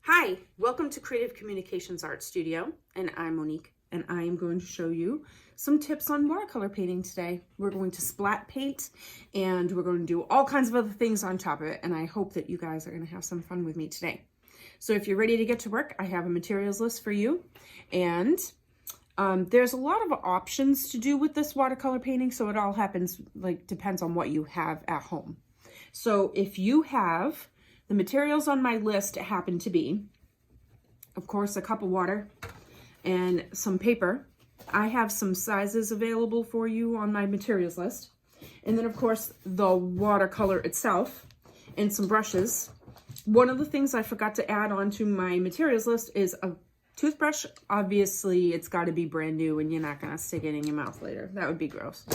Hi, welcome to Creative Communications Art Studio, and I'm Monique, and I am going to show you some tips on watercolor painting today. We're going to splat paint, and we're going to do all kinds of other things on top of it, and I hope that you guys are going to have some fun with me today. So if you're ready to get to work, I have a materials list for you, and there's a lot of options to do with this watercolor painting, so it all depends on what you have at home. So if you have the materials on my list happen to be, of course, a cup of water and some paper. I have some sizes available for you on my materials list. And then, of course, the watercolor itself and some brushes. One of the things I forgot to add onto my materials list is a toothbrush. Obviously, it's got to be brand new and you're not going to stick it in your mouth later. That would be gross.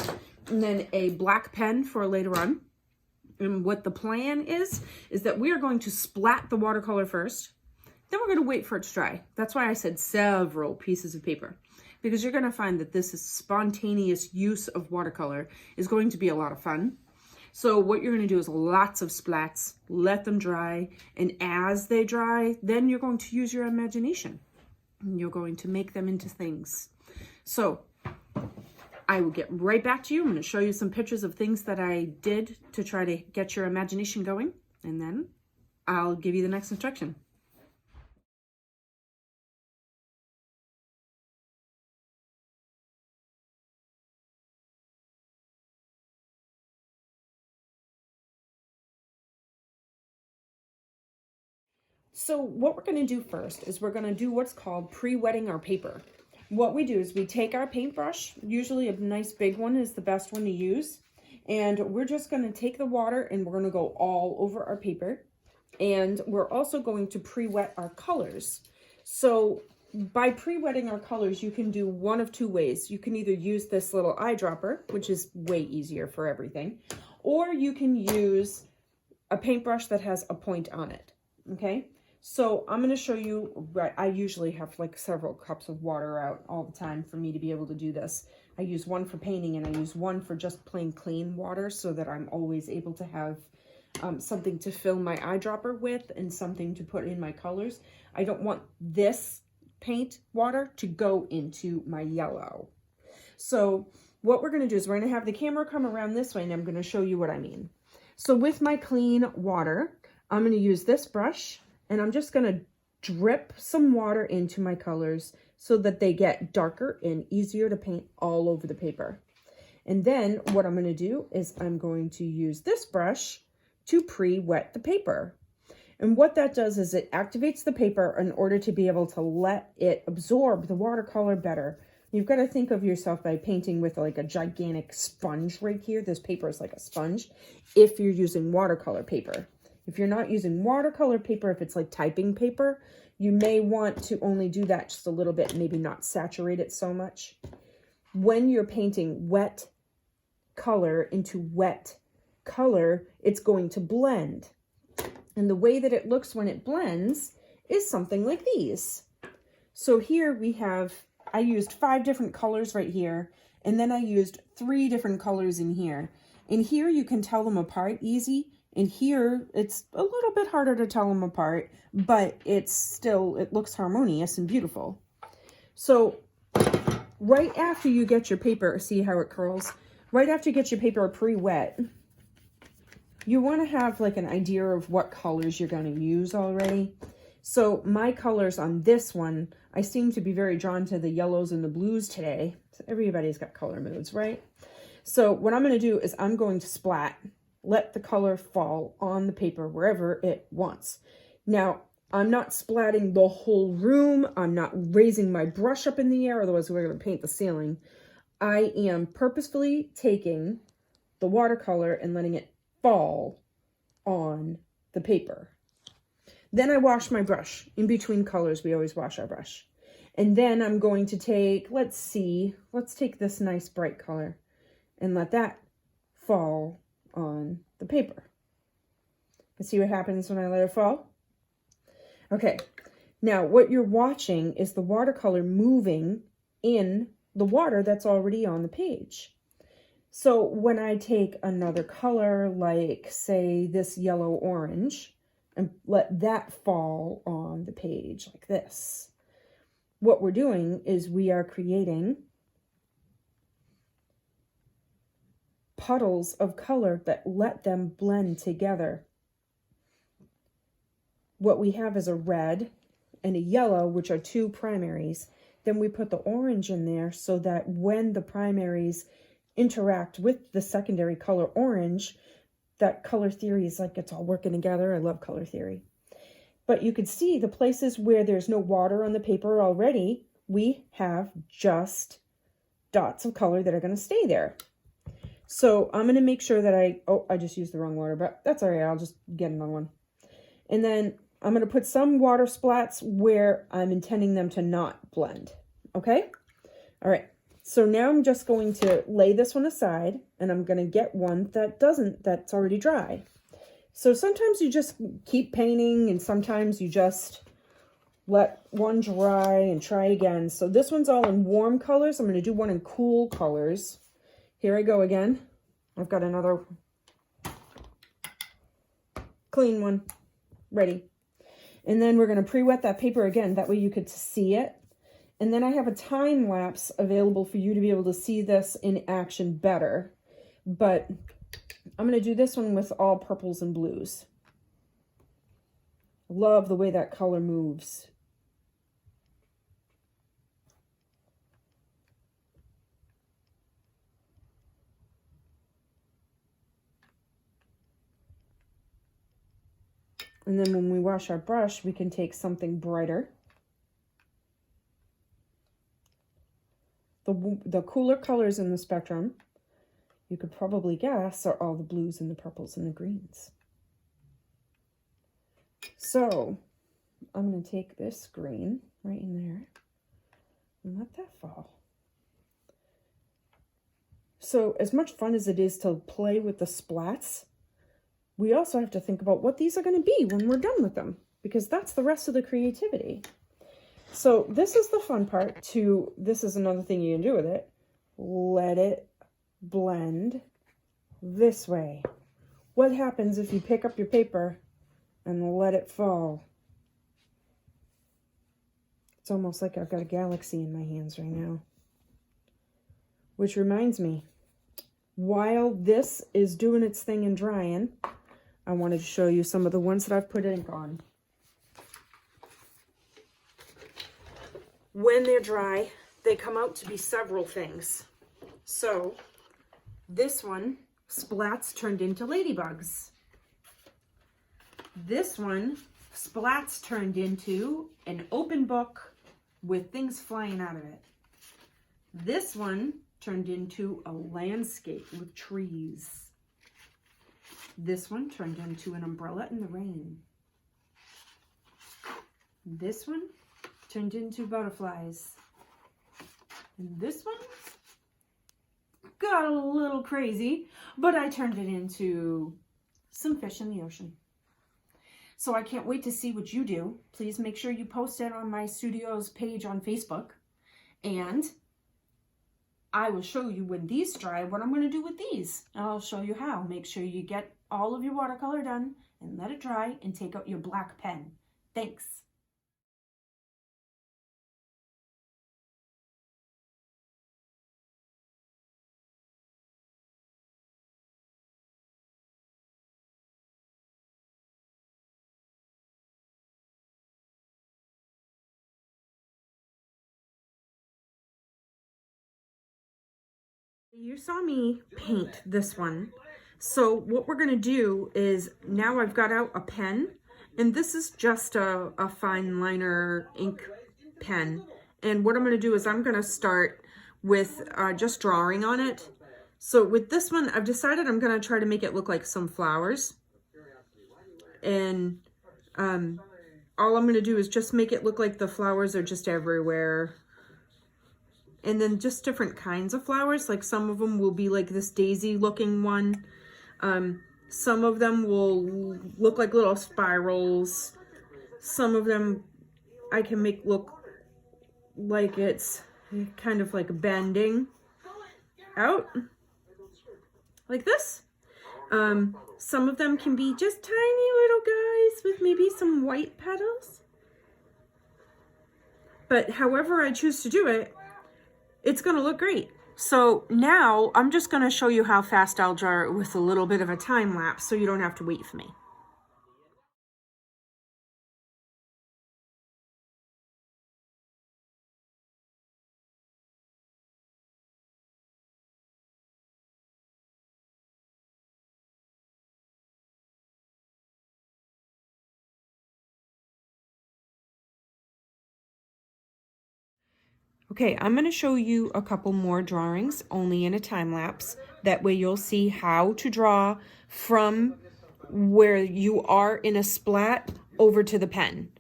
And then a black pen for later on. And what the plan is that we are going to splat the watercolor first. Then we're going to wait for it to dry. That's why I said several pieces of paper, because you're going to find that this is spontaneous use of watercolor is going to be a lot of fun. So what you're going to do is lots of splats, let them dry. And as they dry, then you're going to use your imagination. And you're going to make them into things. So I will get right back to you. I'm going to show you some pictures of things that I did to try to get your imagination going, and then I'll give you the next instruction. So what we're going to do first is we're going to do what's called pre-wetting our paper. What we do is we take our paintbrush, usually a nice big one is the best one to use, and we're just going to take the water and we're going to go all over our paper. And we're also going to pre-wet our colors. So by pre-wetting our colors, you can do one of two ways. You can either use this little eyedropper, which is way easier for everything, or you can use a paintbrush that has a point on it, okay? So I'm going to show you, I usually have like several cups of water out all the time for me to be able to do this. I use one for painting and I use one for just plain clean water so that I'm always able to have something to fill my eyedropper with and something to put in my colors. I don't want this paint water to go into my yellow. So what we're going to do is we're going to have the camera come around this way and I'm going to show you what I mean. So with my clean water, I'm going to use this brush and I'm just going to drip some water into my colors so that they get darker and easier to paint all over the paper. And then what I'm going to do is I'm going to use this brush to pre-wet the paper. And what that does is it activates the paper in order to be able to let it absorb the watercolor better. You've got to think of yourself by painting with like a gigantic sponge right here. This paper is like a sponge if you're using watercolor paper. If you're not using watercolor paper, if it's like typing paper, you may want to only do that just a little bit, maybe not saturate it so much. When you're painting wet color into wet color, it's going to blend. And the way that it looks when it blends is something like these. So here we have, I used 5 different colors right here, and then I used 3 different colors in here. In here you can tell them apart easy. And here, it's a little bit harder to tell them apart, but it looks harmonious and beautiful. So right after you get your paper, see how it curls? Right after you get your paper pre-wet, you want to have like an idea of what colors you're going to use already. So my colors on this one, I seem to be very drawn to the yellows and the blues today. So everybody's got color moods, right? So what I'm going to do is I'm going to splat. Let the color fall on the paper wherever it wants. Now, I'm not splatting the whole room. I'm not raising my brush up in the air, otherwise we're going to paint the ceiling. I am purposefully taking the watercolor and letting it fall on the paper. Then I wash my brush. In between colors, we always wash our brush. And then I'm going to take, let's take this nice bright color and let that fall on the paper. Let's see what happens when I let it fall. Okay, now what you're watching is the watercolor moving in the water that's already on the page. So when I take another color, like say this yellow orange, and let that fall on the page like this. What we're doing is we are creating puddles of color that let them blend together. What we have is a red and a yellow, which are two primaries. Then we put the orange in there so that when the primaries interact with the secondary color orange, that color theory is like it's all working together. I love color theory. But you can see the places where there's no water on the paper already, we have just dots of color that are going to stay there. So I'm going to make sure that I just used the wrong water, but that's all right. I'll just get another one. And then I'm going to put some water splats where I'm intending them to not blend. Okay? All right. So now I'm just going to lay this one aside, and I'm going to get one that's already dry. So sometimes you just keep painting, and sometimes you just let one dry and try again. So this one's all in warm colors. I'm going to do one in cool colors. Here I go again. I've got another clean one ready. And then we're going to pre-wet that paper again. That way you could see it. And then I have a time lapse available for you to be able to see this in action better. But I'm going to do this one with all purples and blues. Love the way that color moves. And then when we wash our brush, we can take something brighter. The cooler colors in the spectrum, you could probably guess, are all the blues and the purples and the greens. So I'm going to take this green right in there and let that fall. So as much fun as it is to play with the splats, we also have to think about what these are going to be when we're done with them, because that's the rest of the creativity. So this is the fun part too. This is another thing you can do with it. Let it blend this way. What happens if you pick up your paper and let it fall? It's almost like I've got a galaxy in my hands right now. Which reminds me, while this is doing its thing and drying, I wanted to show you some of the ones that I've put ink on. When they're dry, they come out to be several things. So this one, splats turned into ladybugs. This one, splats turned into an open book with things flying out of it. This one turned into a landscape with trees. This one turned into an umbrella in the rain. This one turned into butterflies. And this one got a little crazy, but I turned it into some fish in the ocean. So I can't wait to see what you do. Please make sure you post it on my studio's page on Facebook. And I will show you when these dry what I'm going to do with these. I'll show you how. Make sure you get all of your watercolor done and let it dry and take out your black pen. Thanks. You saw me paint this one. So what we're going to do is, now I've got out a pen, and this is just a fine liner ink pen. And what I'm going to do is I'm going to start with just drawing on it. So with this one, I've decided I'm going to try to make it look like some flowers. And all I'm going to do is just make it look like the flowers are just everywhere. And then just different kinds of flowers. Like some of them will be like this daisy looking one. Some of them will look like little spirals. Some of them I can make look like it's kind of like bending out like this. Some of them can be just tiny little guys nice with maybe some white petals. But however I choose to do it, it's gonna look great. So now I'm just gonna show you how fast I'll draw it with a little bit of a time lapse so you don't have to wait for me. Okay, I'm going to show you a couple more drawings, only in a time lapse. That way you'll see how to draw from where you are in a splat over to the pen.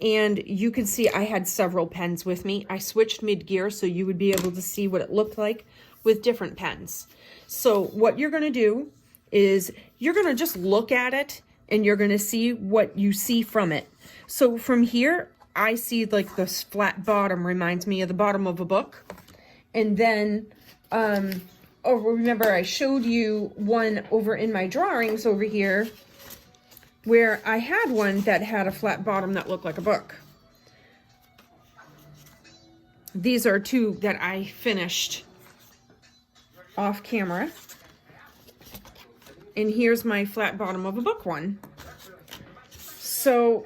And you can see I had several pens with me. I switched mid-gear so you would be able to see what it looked like with different pens. So what you're going to do is you're going to just look at it and you're going to see what you see from it. So from here, I see like this flat bottom reminds me of the bottom of a book. And then, remember I showed you one over in my drawings over here where I had one that had a flat bottom that looked like a book. These are two that I finished off camera. And here's my flat bottom of a book one. So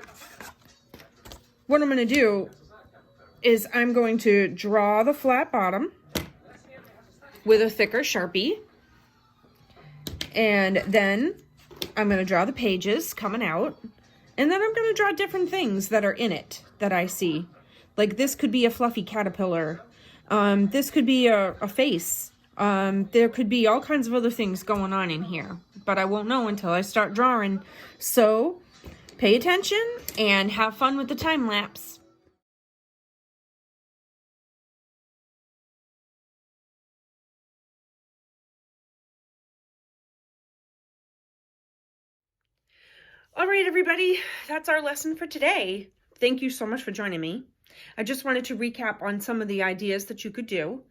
what I'm going to do is I'm going to draw the flat bottom with a thicker Sharpie. And then I'm going to draw the pages coming out. And then I'm going to draw different things that are in it that I see. Like this could be a fluffy caterpillar. This could be a face. There could be all kinds of other things going on in here. But I won't know until I start drawing. So pay attention and have fun with the time lapse. All right, everybody, that's our lesson for today. Thank you so much for joining me. I just wanted to recap on some of the ideas that you could do.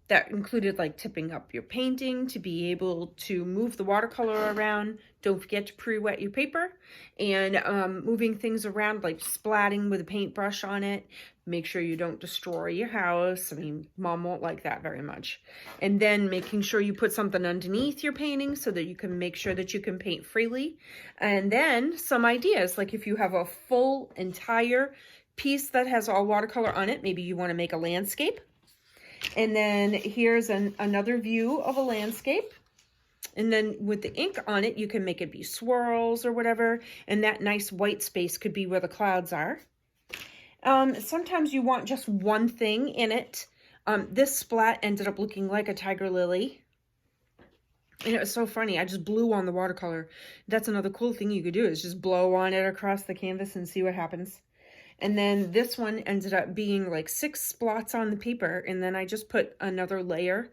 That included like tipping up your painting to be able to move the watercolor around. Don't forget to pre-wet your paper, and moving things around like splatting with a paintbrush on it. Make sure you don't destroy your house. I mean, Mom won't like that very much. And then making sure you put something underneath your painting so that you can make sure that you can paint freely. And then some ideas, like if you have a full entire piece that has all watercolor on it, maybe you want to make a landscape. And then here's another view of a landscape. And then with the ink on it, you can make it be swirls or whatever. And that nice white space could be where the clouds are. Sometimes you want just one thing in it. This splat ended up looking like a tiger lily. And it was so funny. I just blew on the watercolor. That's another cool thing you could do, is just blow on it across the canvas and see what happens. And then this one ended up being like 6 spots on the paper. And then I just put another layer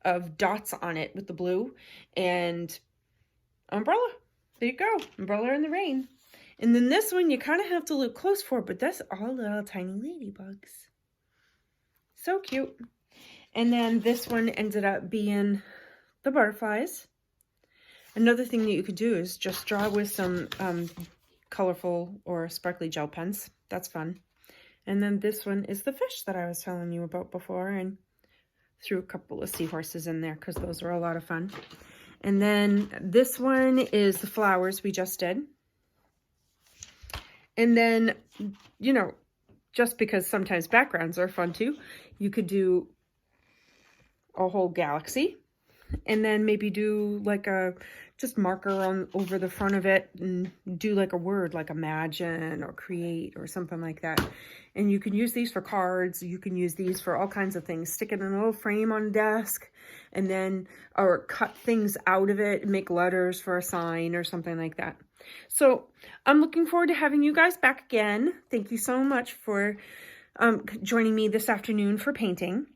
of dots on it with the blue and umbrella. There you go. Umbrella in the rain. And then this one you kind of have to look close for, but that's all little tiny ladybugs. So cute. And then this one ended up being the butterflies. Another thing that you could do is just draw with some colorful or sparkly gel pens. That's fun. And then this one is the fish that I was telling you about before, and threw a couple of seahorses in there because those are a lot of fun. And then this one is the flowers we just did. And then, you know, just because sometimes backgrounds are fun too, you could do a whole galaxy. And then maybe do like a just marker on over the front of it and do like a word like imagine or create or something like that. And you can use these for cards. You can use these for all kinds of things. Stick it in a little frame on a desk, and then or cut things out of it and make letters for a sign or something like that. So I'm looking forward to having you guys back again. Thank you so much for joining me this afternoon for painting.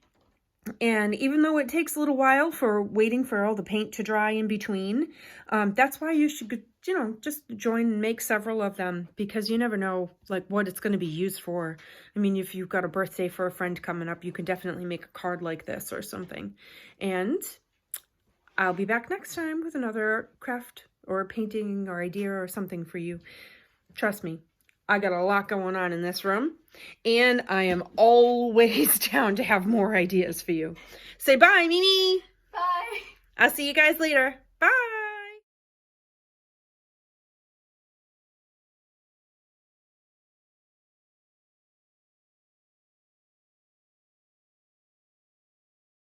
And even though it takes a little while for waiting for all the paint to dry in between, that's why you should, you know, just join and make several of them, because you never know like what it's going to be used for. I mean, if you've got a birthday for a friend coming up, you can definitely make a card like this or something. And I'll be back next time with another craft or a painting or idea or something for you. Trust me, I got a lot going on in this room, and I am always down to have more ideas for you. Say bye, Mimi. Bye. I'll see you guys later.